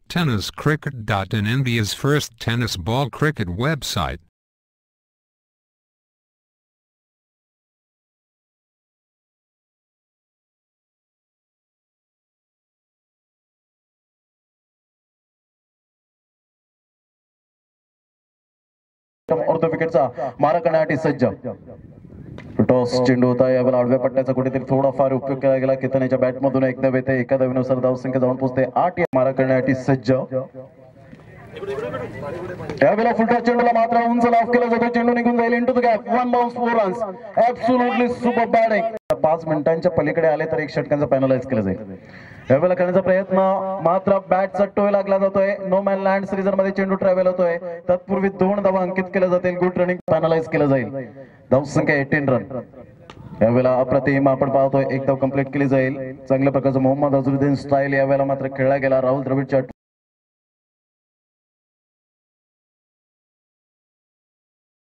TennisCricket.in, India's first tennis ball cricket website. अर्ध विकेटचा मारा करण्यासाठी सज्ज. टॉस चेंडू होता यावेळेला आडव्या पट्ट्याचा कुठेतरी थोडाफार उपयोग केला गेला. केतनच्या बॅट मधून एक धाव येते. एका धावेनुसार धावसंख्या जाऊन पोहोचते 8. मारा करण्यासाठी सज्ज. यावेळेला फुलटॉस चेंडूला मात्र उंच लाफ केला जातो. चेंडू निघून जाईल into the gap. 1 bounce 4 runs. Absolutely super batting. 5 मिनिटांच्या पलीकडे आले तर 1 षटकांचा पॅनलाइज केला जाईल. यावेळेला करण्याचा प्रयत्न मात्र बॅटचा टोय लागला जातोय. नो मॅन लँड सिरीज मध्ये चेंडू ट्रॅव्हल होतोय. तत्पूर्वी 2 धावा अंकित केल्या जातील. गुड रनिंग पॅनलाइज केलं जाईल. धावसंख्या 18 रन. यावेळेला अप्रतिम आपण पाहतोय. 1 धाव कंप्लीट केली जाईल. चांगल्या प्रकारचं मोहम्मद अझरुद्दीन स्टाईल यावेळेला मात्र खेळला गेला. राहुल द्रविडच्या